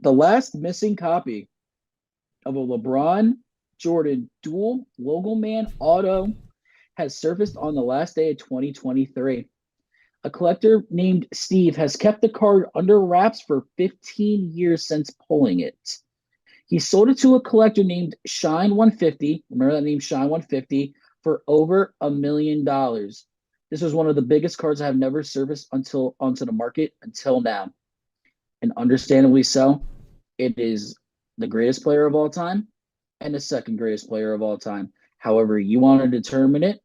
The last missing copy of a LeBron Jordan dual logo man auto has surfaced on the last day of 2023. A collector named Steve has kept the card under wraps for 15 years since pulling it. He sold it to a collector named Shine 150. Remember that name, Shine 150, for over $1 million. This was one of the biggest cards I have never surfaced until onto the market until now, and understandably so. It is the greatest player of all time and the second greatest player of all time. However, you want to determine it.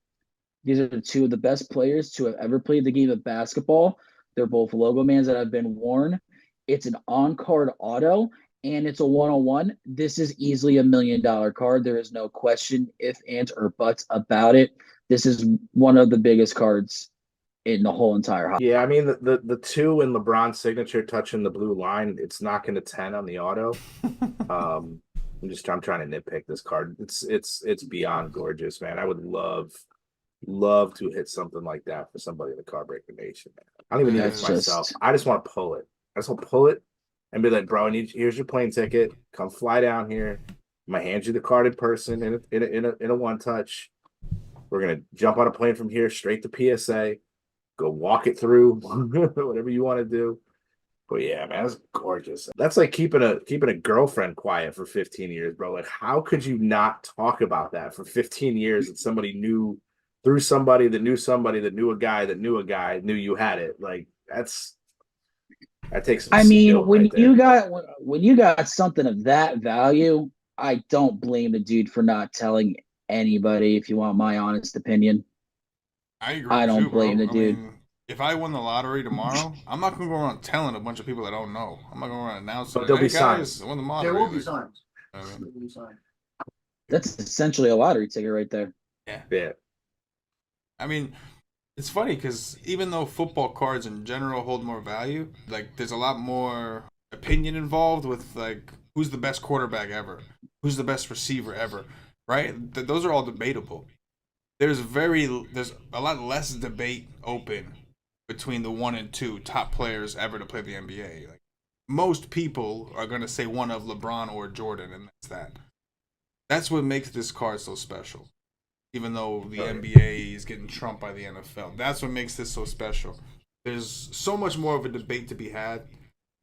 These are two of the best players to have ever played the game of basketball. They're both logo mans that have been worn. It's an on-card auto, and it's a one-on-one. This is easily $1 million card. There is no question, if, ands, or buts about it. This is one of the biggest cards in the whole entire hobby. Yeah, I mean the two in LeBron's signature touching the blue line, it's knocking a 10 on the auto. I'm trying to nitpick this card. It's beyond gorgeous, man. I would love to hit something like that for somebody in the Card Breaker Nation, man. I don't even need it for myself. I just want to pull it. I just want to pull it and be like, bro, here's your plane ticket. Come fly down here. I'm gonna hand you the card in person in a one touch. We're gonna jump on a plane from here straight to PSA. Go walk it through, whatever you want to do. But yeah, man, that's gorgeous. That's like keeping a girlfriend quiet for 15 years, bro. Like, how could you not talk about that for 15 years that somebody knew through somebody that knew somebody that knew a guy that knew a guy knew you had it? Like, that takes some skill right there. When you got something of that value, I don't blame the dude for not telling anybody, if you want my honest opinion. I agree I with don't you, bro. blame the I dude. mean, if I won the lottery tomorrow, I'm not gonna go around telling a bunch of people that I don't know. I'm not gonna go around announcing, But like, there'll "Hey be guys, signs. I won the lottery." There will be Like, signs. I mean, There will be signs. That's essentially a lottery ticket right there. yeah. Yeah. I mean, it's funny because even though football cards in general hold more value, like there's a lot more opinion involved with like who's the best quarterback ever, who's the best receiver ever, right? Those are all debatable. There's a lot less debate open between the one and two top players ever to play the NBA. Like most people are gonna say one of LeBron or Jordan, and that's that. That's what makes this card so special. Even though the NBA is getting trumped by the NFL, that's what makes this so special. There's so much more of a debate to be had.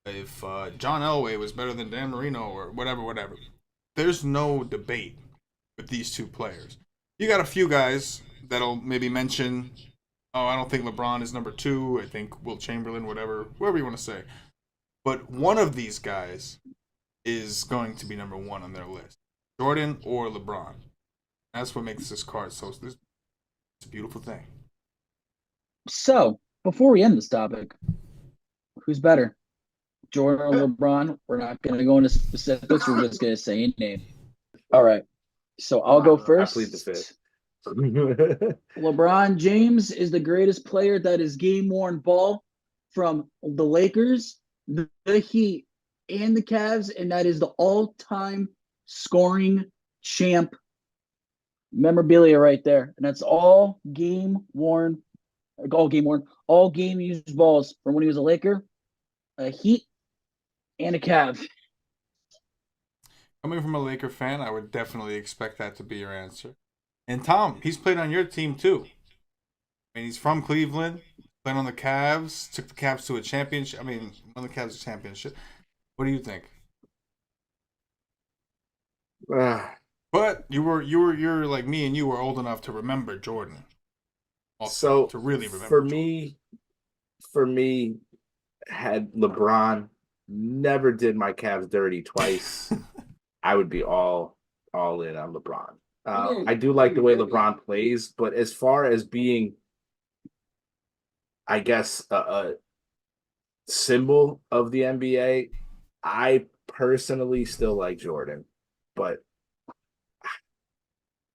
If John Elway was better than Dan Marino or whatever, there's no debate with these two players. You got a few guys that'll maybe mention, oh, I don't think LeBron is number two. I think Will Chamberlain, whoever you want to say. But one of these guys is going to be number one on their list, Jordan or LeBron. That's what makes this card it's a beautiful thing. So, before we end this topic, who's better, Jordan or LeBron? We're not going to go into specifics. We're just going to say a name. All right. So I'll go first. I plead the fifth. LeBron James is the greatest player that is game-worn ball from the Lakers, the Heat, and the Cavs, and that is the all-time scoring champ memorabilia right there. And that's all game-worn, all game-used balls from when he was a Laker, a Heat, and a Cav. Coming from a Laker fan, I would definitely expect that to be your answer. And Tom, he's played on your team too. I mean, he's from Cleveland, played on the Cavs, took the Cavs to a championship. I mean, won the Cavs a championship. What do you think? But you're like me, and you were old enough to remember Jordan. Also, so to really remember. For me, had LeBron never did my Cavs dirty twice, I would be all in on LeBron. I do like the way LeBron plays, but as far as being, I guess, a symbol of the NBA, I personally still like Jordan, but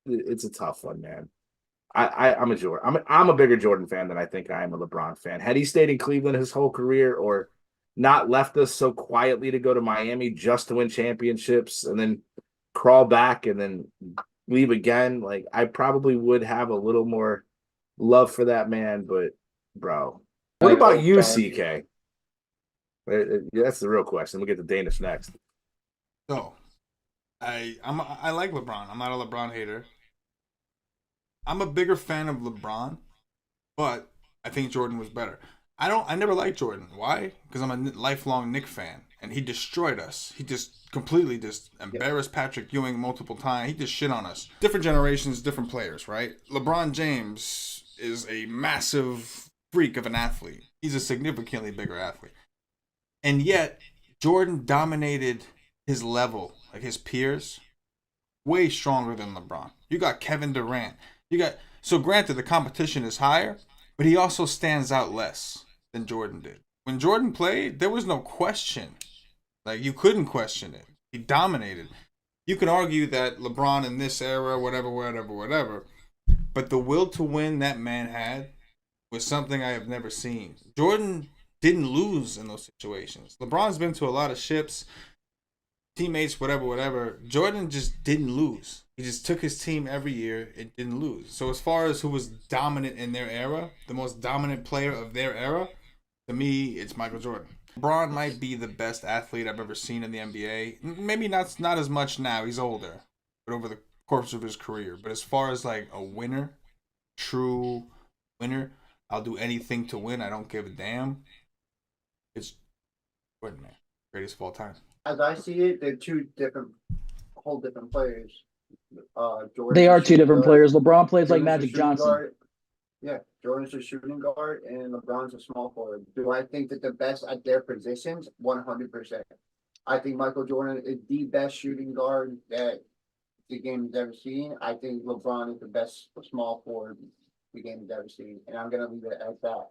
it's a tough one, man. I'm a Jordan. I'm a bigger Jordan fan than I think I am a LeBron fan. Had he stayed in Cleveland his whole career, or not left us so quietly to go to Miami just to win championships and then crawl back and then leave again, like I probably would have a little more love for that man. But bro, what about you, CK? Yeah, that's the real question. We'll get to Danish next. So, I like LeBron. I'm not a LeBron hater. I'm a bigger fan of LeBron, but I think Jordan was better. I never liked Jordan. Why? Because I'm a lifelong Knick fan, and he destroyed us. He just completely just embarrassed Patrick Ewing multiple times. He just shit on us. Different generations, different players, right? LeBron James is a massive freak of an athlete. He's a significantly bigger athlete. And yet, Jordan dominated his level, like his peers, way stronger than LeBron. You got Kevin Durant. So granted the competition is higher, but he also stands out less than Jordan did. When Jordan played, there was no question. Like, you couldn't question it. He dominated. You can argue that LeBron in this era, whatever, but the will to win that man had was something I have never seen. Jordan didn't lose in those situations. LeBron's been to a lot of ships, teammates, whatever. Jordan just didn't lose. He just took his team every year and didn't lose. So as far as who was dominant in their era, the most dominant player of their era, to me, it's Michael Jordan. LeBron might be the best athlete I've ever seen in the NBA. Maybe not as much now. He's older, but over the course of his career. But as far as like a winner, true winner, I'll do anything to win. I don't give a damn. It's Jordan, man. Greatest of all time. As I see it, they're whole different players. Jordan's They a are two shooting different guard. players. LeBron plays like Jordan's a Magic shooting Johnson. guard. Yeah, Jordan's a shooting guard and LeBron's a small forward. Do I think that the best at their positions? 100%. I think Michael Jordan is the best shooting guard that the game has ever seen. I think LeBron is the best small forward the game has ever seen. And I'm going to leave it at that.